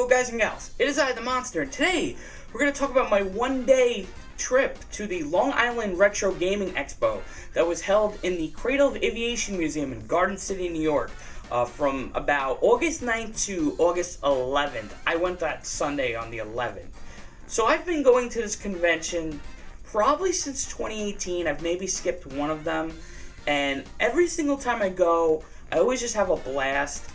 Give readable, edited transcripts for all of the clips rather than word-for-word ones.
Yo guys and gals, it is I, the Monster, and today we're going to talk about my one-day trip to the Long Island Retro Gaming Expo that was held in the Cradle of Aviation Museum in Garden City, New York from about August 9th to August 11th. I went that Sunday on the 11th. So I've been going to this convention probably since 2018. I've maybe skipped one of them, and every single time I go, I always just have a blast.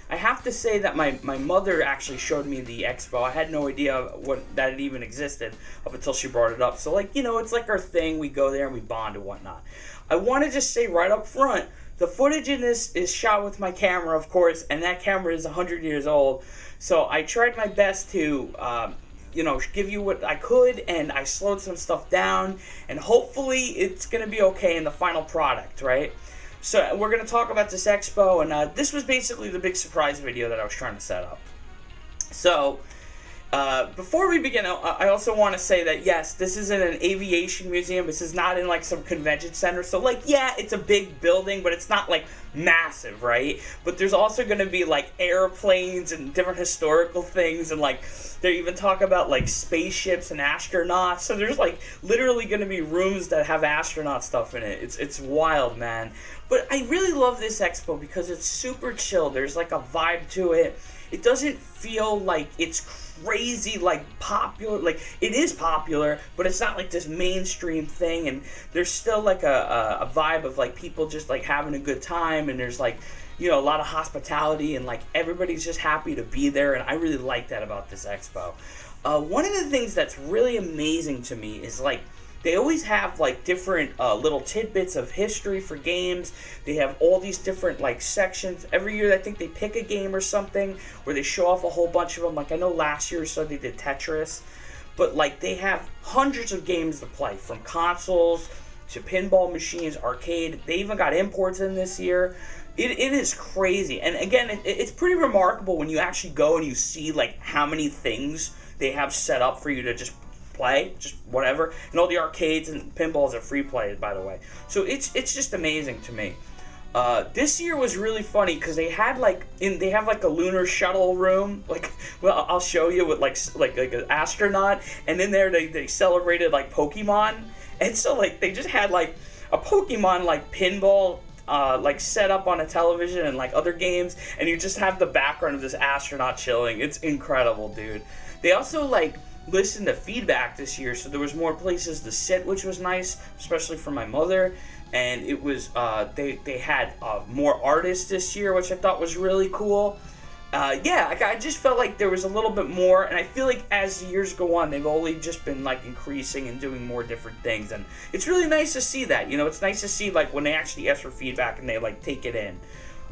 I have to say that my mother actually showed me the expo. I had no idea that it even existed up until she brought it up. So, like, you know, it's like our thing. We go there and we bond and whatnot. I want to just say right up front, the footage in this is shot with my camera, of course, and that camera is 100 years old. So I tried my best to, give you what I could, and I slowed some stuff down, and hopefully it's going to be okay in the final product, right? So we're going to talk about this expo, and this was basically the big surprise video that I was trying to set up. So before we begin, I also want to say that, yes, this is in an aviation museum. This is not in, like, some convention center. So, like, yeah, it's a big building, but it's not, like, massive, right? But there's also going to be, like, airplanes and different historical things, and, like, they even talk about, like, spaceships and astronauts. So there's, like, literally going to be rooms that have astronaut stuff in it. It's wild, man. But I really love this expo because it's super chill. There's, like, a vibe to it. It doesn't feel like it's crazy, like, popular. Like, it is popular, but it's not like this mainstream thing, and there's still, like, a vibe of, like, people just, like, having a good time, and there's, like, you know, a lot of hospitality, and, like, everybody's just happy to be there, and I really like that about this expo. One of the things that's really amazing to me is, like, they always have, like, different little tidbits of history for games. They have all these different, like, sections. Every year I think they pick a game or something where they show off a whole bunch of them. Like, I know last year or so they did Tetris. But, like, they have hundreds of games to play, from consoles to pinball machines, arcade. They even got imports in this year. It is crazy. And, again, it's pretty remarkable when you actually go and you see, like, how many things they have set up for you to just play, just whatever, and all the arcades and pinballs are free play, by the way. So it's just amazing to me. This year was really funny because they had they have like a lunar shuttle room, like, well, I'll show you, with like an astronaut, and in there they celebrated like Pokemon, and so like they just had like a Pokemon like pinball like set up on a television and like other games, and you just have the background of this astronaut chilling. It's incredible, dude. They also like listen to feedback this year, so there was more places to sit, which was nice, especially for my mother. And it was they had more artists this year, which I thought was really cool. I just felt like there was a little bit more, and I feel like as the years go on, they've only just been like increasing and doing more different things, and it's really nice to see that. You know, it's nice to see like when they actually ask for feedback and they like take it in.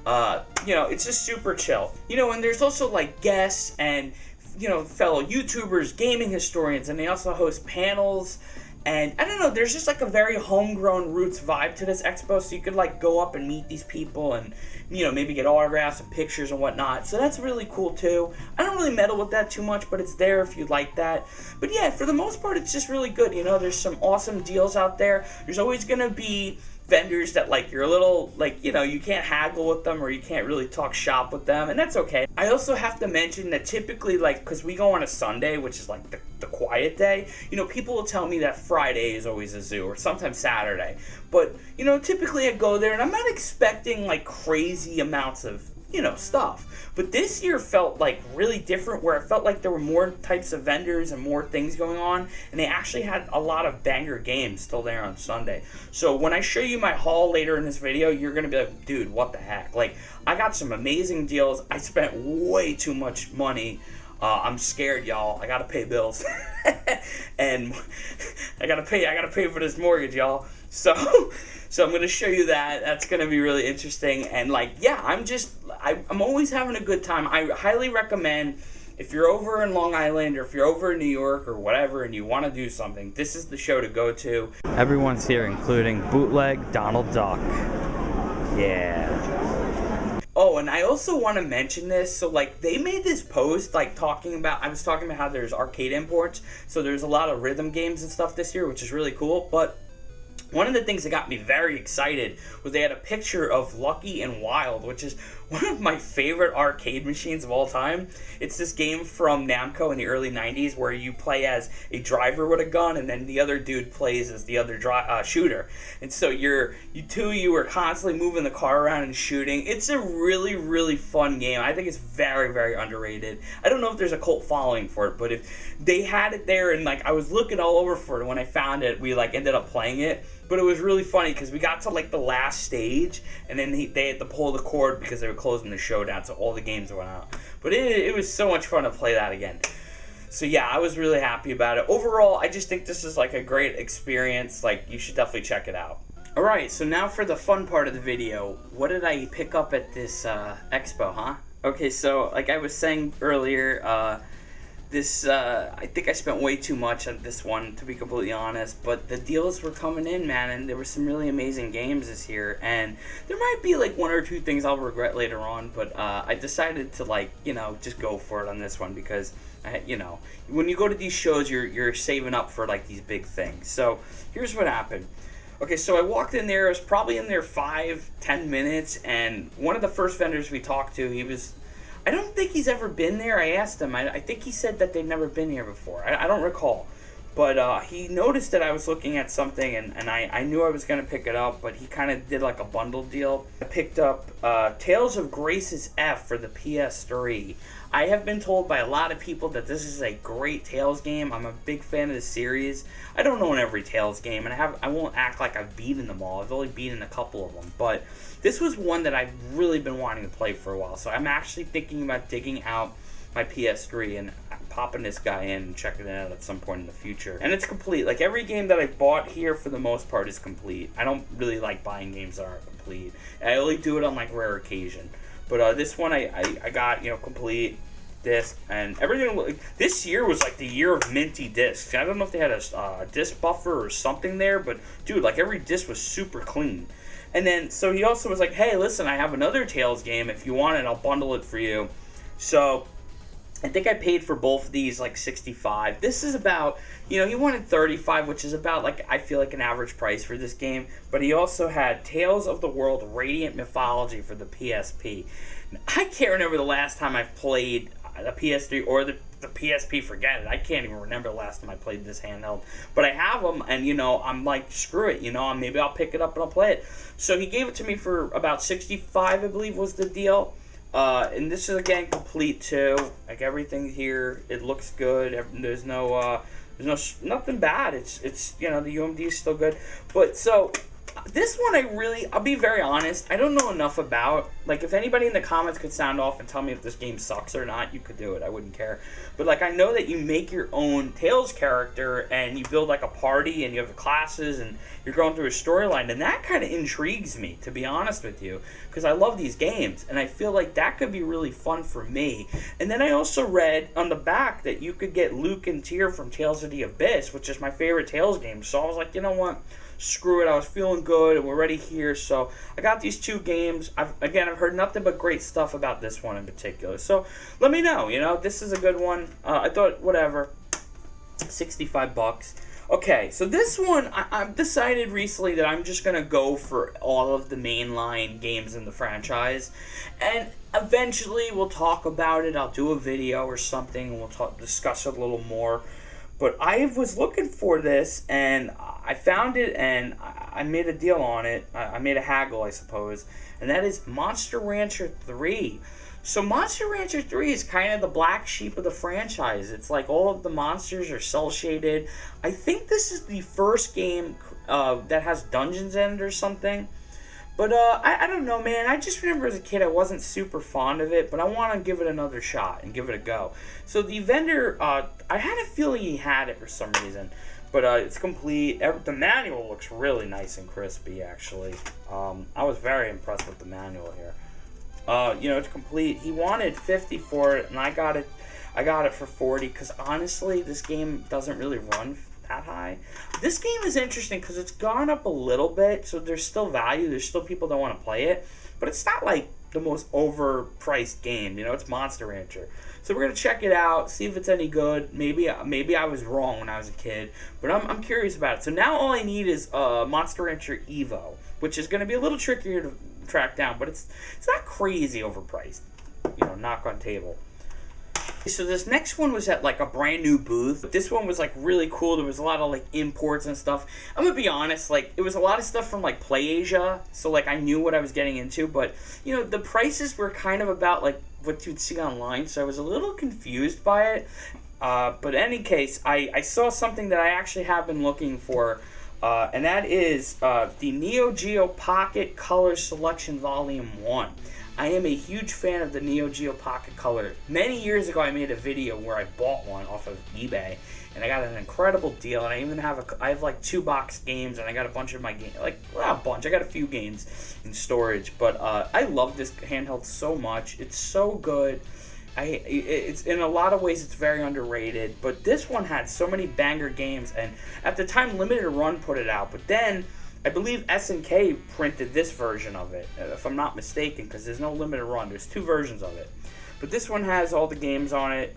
It's just super chill. You know, and there's also like guests and, you know, fellow YouTubers, gaming historians, and they also host panels. And I don't know, there's just like a very homegrown roots vibe to this expo, so you could like go up and meet these people and, you know, maybe get autographs and pictures and whatnot. So that's really cool too. I don't really meddle with that too much, but it's there if you like that. But yeah, for the most part, it's just really good. You know, there's some awesome deals out there. There's always gonna be vendors that, like, you're a little, like, you know, you can't haggle with them or you can't really talk shop with them, and that's okay. I also have to mention that typically, like, because we go on a Sunday, which is like the quiet day, you know, people will tell me that Friday is always a zoo, or sometimes Saturday. But, you know, typically I go there and I'm not expecting like crazy amounts of, you know, stuff. But this year felt like really different, where it felt like there were more types of vendors and more things going on, and they actually had a lot of banger games still there on Sunday. So when I show you my haul later in this video, you're gonna be like, dude, what the heck? Like, I got some amazing deals. I spent way too much money. I'm scared, y'all. I gotta pay bills, and I gotta pay for this mortgage, y'all. So I'm gonna show you that. That's gonna be really interesting. And like, yeah, I'm always having a good time. I highly recommend, if you're over in Long Island or if you're over in New York or whatever and you want to do something, this is the show to go to. Everyone's here, including Bootleg Donald Duck. Yeah. Oh, and I also want to mention this. So, like, they made this post, like, I was talking about how there's arcade imports. So there's a lot of rhythm games and stuff this year, which is really cool. But one of the things that got me very excited was they had a picture of Lucky and Wild, which is one of my favorite arcade machines of all time. It's this game from Namco in the early 90s where you play as a driver with a gun and then the other dude plays as the other shooter. And so you are constantly moving the car around and shooting. It's a really, really fun game. I think it's very, very underrated. I don't know if there's a cult following for it, but if they had it there and like I was looking all over for it, when I found it, we like ended up playing it. But it was really funny because we got to like the last stage and then they had to pull the cord because they were closing the show down, so all the games went out. But it was so much fun to play that again. So yeah, I was really happy about it. Overall, I just think this is like a great experience. Like, you should definitely check it out. Alright, so now for the fun part of the video. What did I pick up at this expo, huh? Okay, so like I was saying earlier, I think I spent way too much on this one, to be completely honest, but the deals were coming in, man, and there were some really amazing games this year, and there might be like one or two things I'll regret later on, but I decided to, like, just go for it on this one because, when you go to these shows, you're saving up for like these big things. So here's what happened. Okay, so I walked in there. I was probably in there 5-10 minutes, and one of the first vendors we talked to, I don't think he's ever been there. I asked him. I think he said that they'd never been here before. I don't recall. But he noticed that I was looking at something, and I knew I was going to pick it up, but he kind of did like a bundle deal. I picked up Tales of Grace's F for the PS3. I have been told by a lot of people that this is a great Tales game. I'm a big fan of the series. I don't own every Tales game, and I won't act like I've beaten them all. I've only beaten a couple of them, but this was one that I've really been wanting to play for a while. So I'm actually thinking about digging out my PS3 and popping this guy in and checking it out at some point in the future. And it's complete. Like, every game that I bought here, for the most part, is complete. I don't really like buying games that aren't complete. I only do it on, like, rare occasion. But this one I got, complete disc and everything. This year was like the year of minty discs. I don't know if they had a disc buffer or something there, but dude, like, every disc was super clean. And then, so he also was like, hey, listen, I have another Tales game. If you want it, I'll bundle it for you. So I think I paid for both of these like $65. This is about, he wanted $35, which is about, like, I feel like an average price for this game. But he also had Tales of the World Radiant Mythology for the PSP. I can't remember the last time I've played the PS3 or the PSP, forget it. I can't even remember the last time I played this handheld. But I have them, and, I'm like, screw it, maybe I'll pick it up and I'll play it. So he gave it to me for about $65, I believe was the deal. And this is, again, complete too. Like, everything here, it looks good. There's nothing bad. It's the UMD is still good. But so this one I'll be very honest, I don't know enough about. Like, if anybody in the comments could sound off and tell me if this game sucks or not, you could do it. I wouldn't care. But, like, I know that you make your own Tales character and you build, like, a party and you have the classes and you're going through a storyline, and that kind of intrigues me, to be honest with you, because I love these games and I feel like that could be really fun for me. And then I also read on the back that you could get Luke and Tyr from Tales of the Abyss, which is my favorite Tales game. So I was like, you know what? Screw it, I was feeling good and we're already here, so I got these two games. I've heard nothing but great stuff about this one in particular, so let me know, this is a good one. I thought, whatever, $65. Okay, so this one, I've decided recently that I'm just going to go for all of the mainline games in the franchise, and eventually we'll talk about it. I'll do a video or something and we'll discuss it a little more. But I was looking for this, and I found it, and I made a deal on it. I made a haggle, I suppose, and that is Monster Rancher 3. So Monster Rancher 3 is kind of the black sheep of the franchise. It's like all of the monsters are cel-shaded. I think this is the first game that has dungeons in it or something. But I don't know, man. I just remember as a kid I wasn't super fond of it, but I want to give it another shot and give it a go. So the vendor, I had a feeling he had it for some reason, but it's complete. The manual looks really nice and crispy, actually. I was very impressed with the manual here. It's complete. He wanted $50 for it, and I got it for $40, because honestly, this game doesn't really run that high. This game is interesting because it's gone up a little bit, so there's still value. There's still people that want to play it, but it's not like the most overpriced game. It's Monster Rancher. So we're gonna check it out, see if it's any good. Maybe I was wrong when I was a kid, but I'm curious about it. So now all I need is Monster Rancher Evo, which is gonna be a little trickier track down, but it's not crazy overpriced. You know, knock on table. So this next one was at like a brand new booth. This one was like really cool. There was a lot of like imports and stuff. I'm gonna be honest, like it was a lot of stuff from like PlayAsia, so like I knew what I was getting into, but you know, the prices were kind of about like what you'd see online, so I was a little confused by it. But in any case, I saw something that I actually have been looking for, and that is the Neo Geo Pocket Color Selection Volume 1. I am a huge fan of the Neo Geo Pocket Color. Many years ago, I made a video where I bought one off of eBay, and I got an incredible deal. And I even have I have like 2 box games, and I got a bunch of my games, like not a bunch. I got a few games in storage, but I love this handheld so much. It's so good. It's in a lot of ways it's very underrated, but this one had so many banger games, and at the time Limited Run put it out, but then I believe SNK printed this version of it, if I'm not mistaken, because there's no Limited Run. There's 2 versions of it. But this one has all the games on it.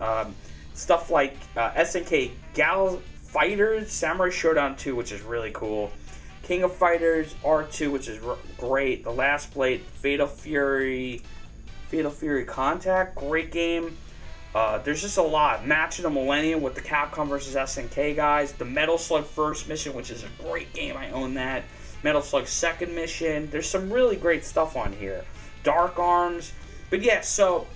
Stuff like SNK Gal Fighters, Samurai Showdown 2, which is really cool. King of Fighters R2, which is great. The Last Blade, Fatal Fury Contact, great game. There's just a lot. Match of the Millennium with the Capcom versus SNK guys. The Metal Slug First Mission, which is a great game. I own that. Metal Slug Second Mission. There's some really great stuff on here. Dark Arms. But yeah, so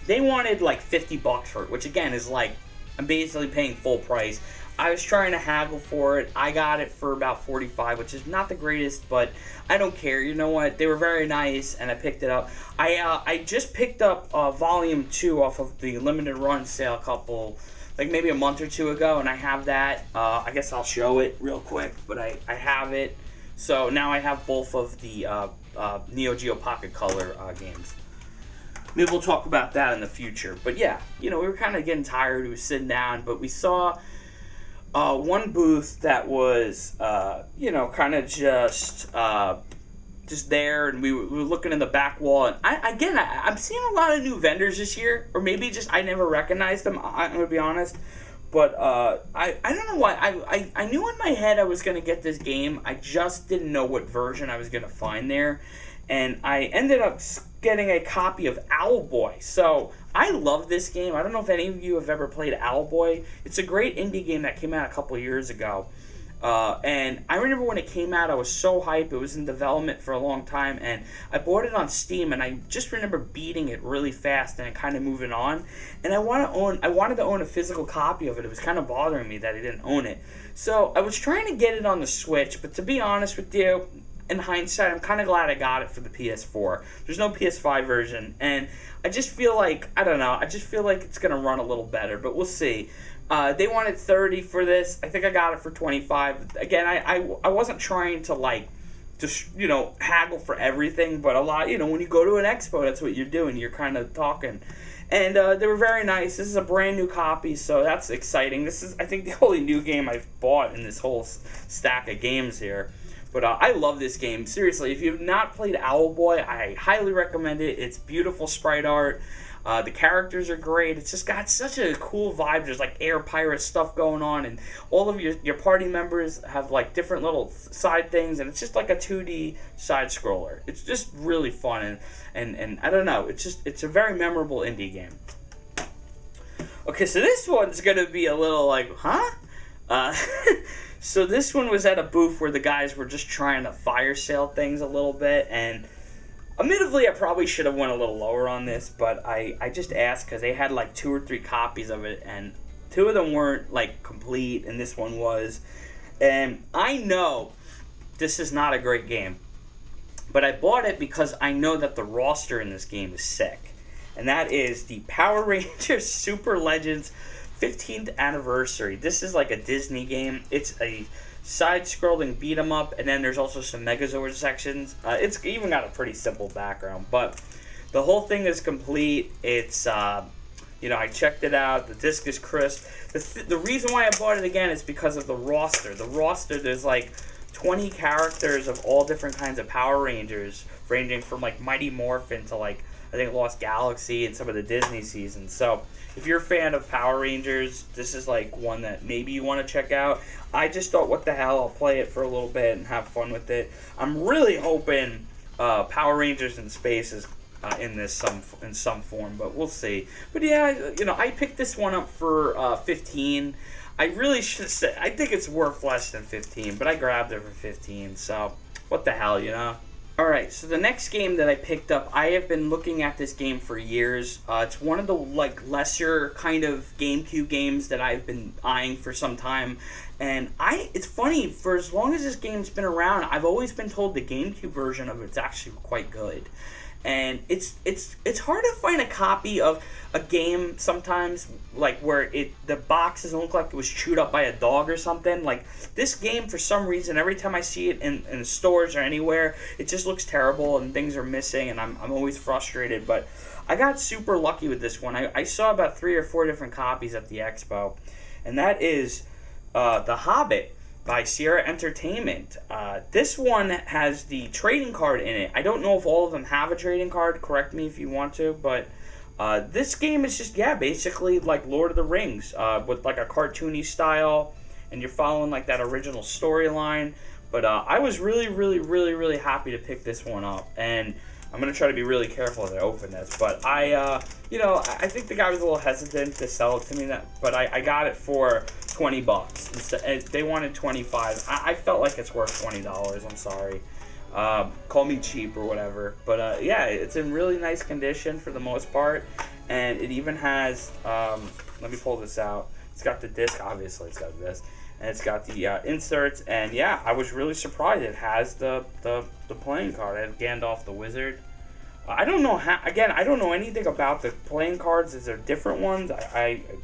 they wanted like $50 for it, which again is like, I'm basically paying full price. I was trying to haggle for it. I got it for about $45, which is not the greatest, but I don't care. You know what? They were very nice, and I picked it up. I just picked up Volume 2 off of the Limited Run sale like maybe a month or 2 ago, and I have that. I guess I'll show it real quick, but I have it. So now I have both of the Neo Geo Pocket Color games. Maybe we'll talk about that in the future. But yeah, you know, we were kind of getting tired. We were sitting down, but we saw one booth that was, you know, kind of just there, and we were looking in the back wall. And I'm seeing a lot of new vendors this year, or maybe just I never recognized them. I'm gonna be honest, but I don't know why. I knew in my head I was gonna get this game. I just didn't know what version I was gonna find there, and I ended up getting a copy of Owlboy. So I love this game. I don't know if any of you have ever played Owlboy. It's a great indie game that came out a couple years ago. And I remember when it came out, I was so hyped. It was in development for a long time, and I bought it on Steam, and I just remember beating it really fast and kind of moving on. And I wanted to own a physical copy of it. It was kind of bothering me that I didn't own it. So I was trying to get it on the Switch, but to be honest with you, in hindsight, I'm kind of glad I got it for the PS4. There's no PS5 version, and I just feel like, I don't know, I just feel like it's going to run a little better, but we'll see. They wanted $30 for this. I think I got it for $25. Again, I wasn't trying to, like, just, you know, haggle for everything, but a lot, you know, when you go to an expo, that's what you're doing. You're kind of talking. And they were very nice. This is a brand new copy, so that's exciting. This is, I think, the only new game I've bought in this whole stack of games here. But I love this game. Seriously, if you've not played Owlboy, I highly recommend it. It's beautiful sprite art. The characters are great. It's just got such a cool vibe. There's like air pirate stuff going on, and all of your party members have like different little side things, and it's just like a 2D side scroller. It's just really fun, and I don't know. It's a very memorable indie game. Okay, so this one's gonna be a little like, huh? So this one was at a booth where the guys were just trying to fire sale things a little bit, and admittedly, I probably should have went a little lower on this, but I just asked because they had like 2 or 3 copies of it, and 2 of them weren't like complete, and this one was. And I know this is not a great game, but I bought it because I know that the roster in this game is sick, and that is the Power Rangers Super Legends 15th Anniversary. This is like a Disney game. It's a side-scrolling beat-em-up, and then there's also some Megazord sections. It's even got a pretty simple background, but the whole thing is complete. It's, you know, I checked it out. The disc is crisp. The reason why I bought it again is because of the roster. The roster, there's like 20 characters of all different kinds of Power Rangers, ranging from like Mighty Morphin to like, I think, Lost Galaxy and some of the Disney seasons. So if you're a fan of Power Rangers, this is like one that maybe you want to check out. I just thought, what the hell, I'll play it for a little bit and have fun with it. I'm really hoping Power Rangers in space is in some form, but we'll see. But yeah, I picked this one up for 15. I really should say I think it's worth less than 15, but I grabbed it for 15. So what the hell. Alright, so the next game that I picked up, I have been looking at this game for years. It's one of the lesser kind of GameCube games that I've been eyeing for some time. And it's funny, for as long as this game's been around, I've always been told the GameCube version of it's actually quite good. And it's hard to find a copy of a game sometimes, where the box doesn't look like it was chewed up by a dog or something. Like, this game, for some reason, every time I see it in stores or anywhere, it just looks terrible and things are missing, and I'm always frustrated. But I got super lucky with this one. I saw about 3 or 4 different copies at the Expo, and that is The Hobbit by Sierra Entertainment. This one has the trading card in it. I don't know if all of them have a trading card. Correct me if you want to, but this game is just, basically like Lord of the Rings, with like a cartoony style, and you're following like that original storyline. But I was really, really, really, really happy to pick this one up, and I'm going to try to be really careful as I open this. But I think the guy was a little hesitant to sell it to me, but I got it for $20. They wanted $25. I felt like it's worth $20. I'm sorry. Call me cheap or whatever. But it's in really nice condition for the most part. And it even has, let me pull this out. It's got the disc, obviously it's got this. And it's got the inserts. And I was really surprised. It has the playing card. It has Gandalf the Wizard. I don't know I don't know anything about the playing cards. Is there different ones?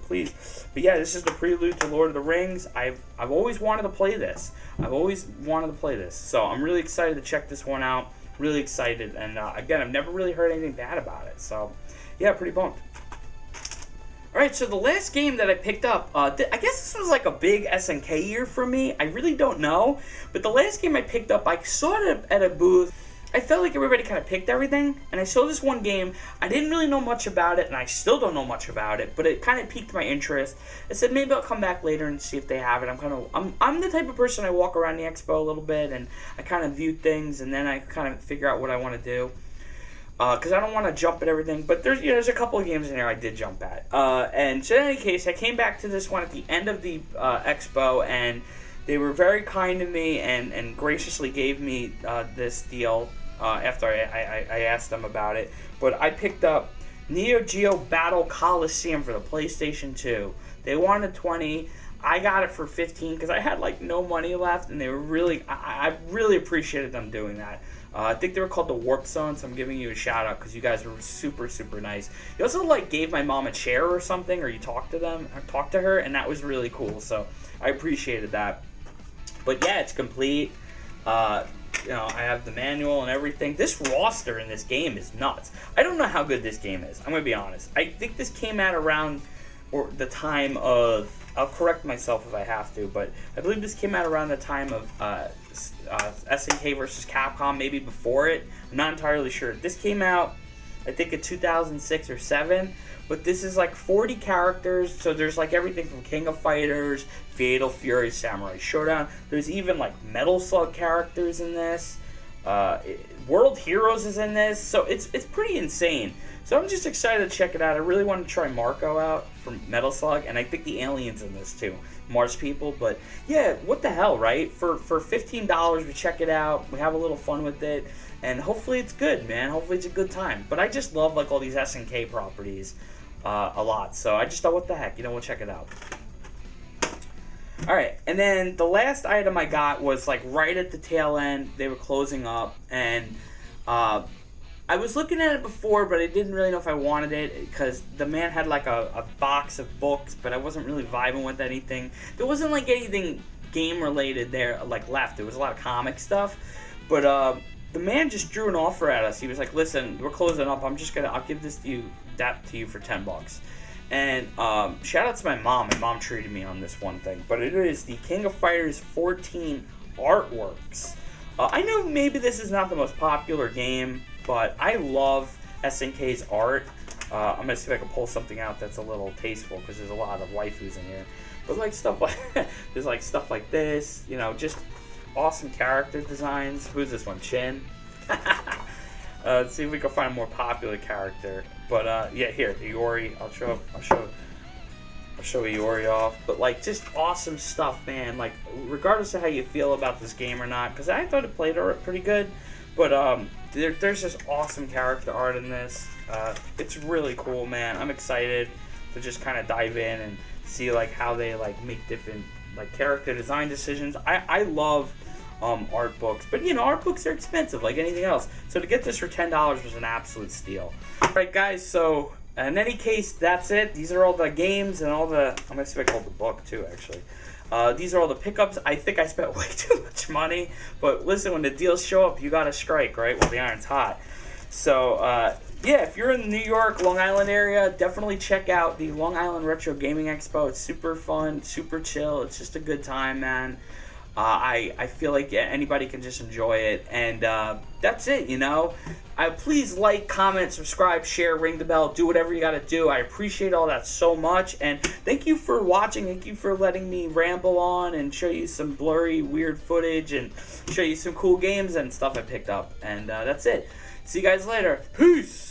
Please. But this is the prelude to Lord of the Rings. I've always wanted to play this. So I'm really excited to check this one out. Really excited. And again, I've never really heard anything bad about it. So pretty pumped. Alright, so the last game that I picked up, I guess this was like a big SNK year for me. I really don't know. But the last game I picked up, I saw it at a booth. I felt like everybody kind of picked everything, and I saw this one game. I didn't really know much about it, and I still don't know much about it, but it kind of piqued my interest. I said maybe I'll come back later and see if they have it. I'm the type of person, I walk around the Expo a little bit, and I kind of view things, and then I kind of figure out what I want to do. Because I don't want to jump at everything, but there's a couple of games in there I did jump at. And so in any case, I came back to this one at the end of the Expo, and they were very kind to me and graciously gave me this deal after I asked them about it. But I picked up Neo Geo Battle Coliseum for the PlayStation 2. They wanted $20. I got it for $15 because I had no money left, and they were really, I really appreciated them doing that. I think they were called the Warp Zone, so I'm giving you a shout out because you guys were super, super nice. You also gave my mom a chair or something, or you talked to her, and that was really cool. So I appreciated that. But it's complete. I have the manual and everything. This roster in this game is nuts. I don't know how good this game is. I'm gonna be honest. I think this came out around the time of. I'll correct myself if I have to, but I believe this came out around the time of SNK versus Capcom, maybe before it. I'm not entirely sure. This came out, I think, in 2006 or 7, but this is 40 characters, so there's everything from King of Fighters, Fatal Fury, Samurai Showdown. There's even Metal Slug characters in this. World Heroes is in this, so it's pretty insane. So I'm just excited to check it out. I really want to try Marco out from Metal Slug, and I think the aliens in this too, Mars people. But what the hell, right? For $15, we check it out. We have a little fun with it, and hopefully it's good, man. Hopefully it's a good time. But I just love all these SNK properties a lot. So I just thought, what the heck, we'll check it out. All right, and then the last item I got was right at the tail end. They were closing up, and I was looking at it before, but I didn't really know if I wanted it because the man had a box of books, but I wasn't really vibing with anything. There wasn't anything game related there left. There was a lot of comic stuff, but the man just drew an offer at us. He was like, "Listen, we're closing up. I'll give this to you for $10." And shout out to my mom. My mom treated me on this one thing, but it is the King of Fighters 14 artworks. I know maybe this is not the most popular game, but I love SNK's art. I'm going to see if I can pull something out that's a little tasteful because there's a lot of waifus in here. But stuff there's stuff like this, just awesome character designs. Who's this one? Chin? Let's see if we can find a more popular character. But yeah, here, Iori. I'll show Iori off. But like, just awesome stuff, man. Like, regardless of how you feel about this game or not, because I thought it played pretty good. But there's just awesome character art in this. It's really cool, man. I'm excited to just kind of dive in and see like how they like make different like character design decisions. I love art books, but you know, art books are expensive like anything else. So to get this for $10 was an absolute steal. All right, guys. So in any case, that's it. These are all the games and all the. I'm gonna see if I can hold the book too, actually. These are all the pickups. I think I spent way too much money, but listen, when the deals show up, you gotta strike, right? While the iron's hot. So yeah, if you're in the New York, Long Island area, definitely check out the Long Island Retro Gaming Expo. It's super fun, super chill. It's just a good time, man. I feel like anybody can just enjoy it, and that's it, you know. Please like, comment, subscribe, share, ring the bell, do whatever you gotta do. I appreciate all that so much, and thank you for watching. Thank you for letting me ramble on and show you some blurry, weird footage and show you some cool games and stuff I picked up. And that's it. See you guys later. Peace!